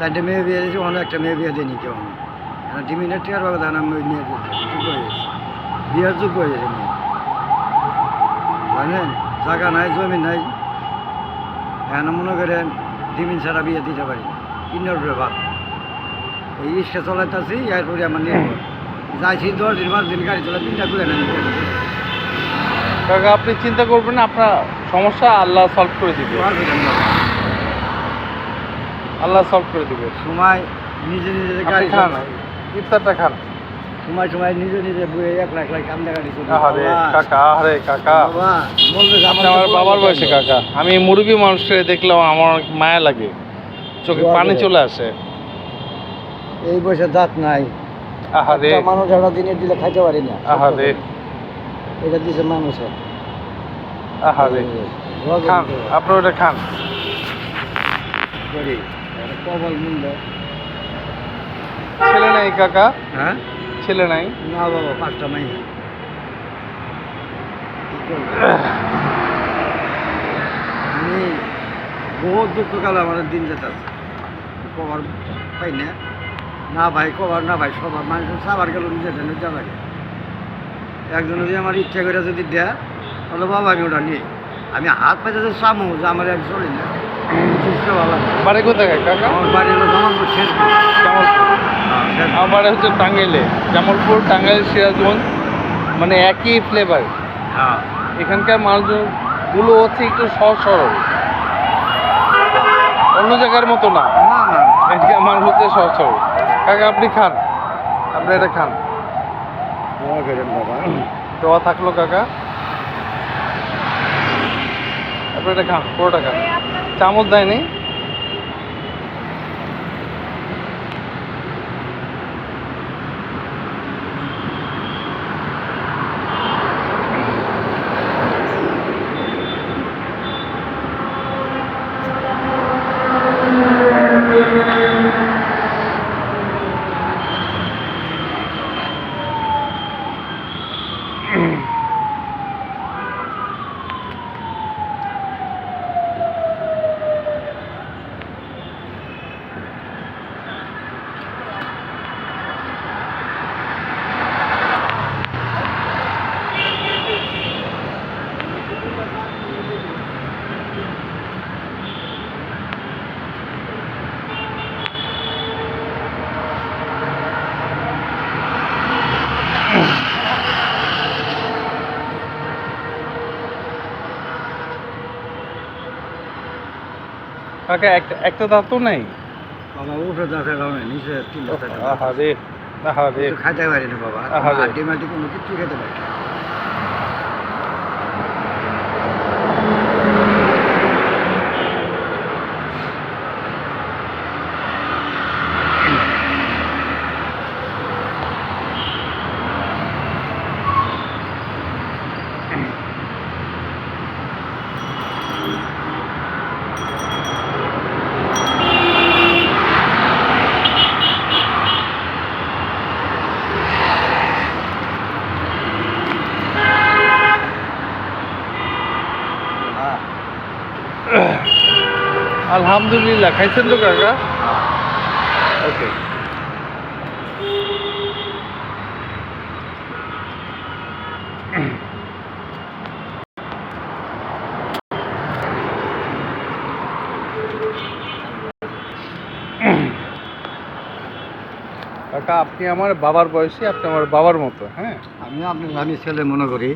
চারটে মেয়ে বিয়ে দিয়েছে, অনেক একটা মেয়ে বিয়ে দিইনি কেউ আমি। ডিমিনের টিয়ার বাবা দেন আমি ওই মেয়ে যোগ্য হয়ে গেছি, বিয়ের যোগ্য হয়ে গেছে মেয়ে। জানেন জায়গা নাই, জমি নাই, এখন মনে করেন ডিমিন ছাড়া বিয়ে দিতে পারি না, কিনার উপরে ভাত। এই রিক্সা চলাইতেছি, এরপরে আমার নির্ভর যাইছি 10 দিন 5 দিন গাড়ি চলা 3টা খুলে নেন। কাকা আপনি চিন্তা করবেন না, আপনার সমস্যা আল্লাহ সলভ করে দিবে, আল্লাহ সলভ করে দিবে। সময় নিজে নিজে গাড়ি খান, ইফতারটা খান। সময় সময় নিজে নিজে বয়ে একলা একলা কান্দা গাড়ি চলি। আরে কাকা, আরে কাকা, বাবা বলবে আপনি আমার বাবার বয়সে কাকা। আমি মুরব্বী মানুষকে দেখলেও আমার মায়া লাগে, চোখে পানি চলে আসে। এই বয়সে দাঁত নাই, আহারে মানুষ একটা দিনে দিলে খাইতে পারি না। আহারে এটা দিছে মানুষে। আহারে খান, আপনি ওটা খান। কবল মূল্য ছেলে নাই কাকা? হ্যাঁ ছেলে নাই? না বাবা, 5টা মাইয়া। আমি বহুত দুঃখ কালে আমার দিন যেতে আছে, কবার পাই না। না ভাই কবার, না ভাই সবার মানুষ সাবার গেল নিজের নিজে লাগে। একজন যদি আমার ইচ্ছা করে যদি দেয় তাহলে বাবা আমি ওটা নিই। আমি হাত পাইতে যে সামু যে আমার এক চলি না, ভালো। বাড়ি কোথায় কাকা? আমার বাড়ি হলো জামালপুর, শেরপুর। জামালপুর। আমার বাড়ি হচ্ছে টাঙ্গাইলে, জামালপুর, টাঙ্গাইল, সিরাজগঞ্জ, মানে একই ফ্লেভার। হ্যাঁ এখানকার মানুষগুলো হচ্ছে একটু সহজ সরল, অন্য জায়গার মতো না। না না এখানকার মানুষ হচ্ছে সহজ সরল। কাকা আপনি খান, আপনি এটা খান। দোয়া করেন বাবা। দোয়া থাকলো কাকা, আপনি এটা খান, পুরোটা খান। চামচ দেয়নি? কাকা একটা দাঁত তো নাই? বাবা উপরে দাঁতের কারণে নিচে 3টা 4টা। আহারে আহারে খাইতে পারি না বাবা, আহারে। হাড্ডি মাটি কোনো কিছু খেতে পারি না। আলহামদুলিল্লাহ। খাইছেন তো কাকা? ওকে। কাকা আপনি আমার বাবার বয়সী, আপনি আমার বাবার মতো। হ্যাঁ, আমি ছেলে মনে করি,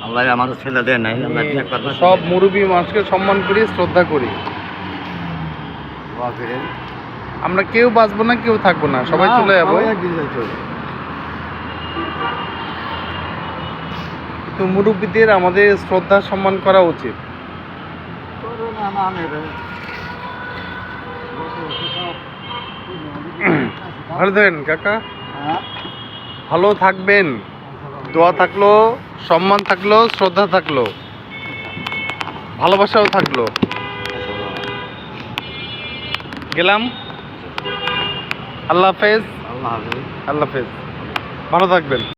আল্লাহ আমারও ছেলে দেয় নাই। আল্লাহ দিয়ে একবার সব মুরব্বী মানুষকে সম্মান করি, শ্রদ্ধা করি। দোয়া করেন। আমরা কেউ বাঁচবো না, কেউ থাকবো না, সবাই চলে যাবো। একদিন যাইতে হবে। কিন্তু মুরব্বীদের আমাদের শ্রদ্ধা সম্মান করা উচিত। ভালো থাকেন কাকা, ভালো থাকবেন। দোয়া থাকলো, সম্মান থাকলো, শ্রদ্ধা থাকলো, ভালোবাসাও থাকলো। গেলাম। আল্লাহ হাফেজ। আল্লাহ হাফেজ। আল্লাহ হাফেজ, ভালো থাকবেন।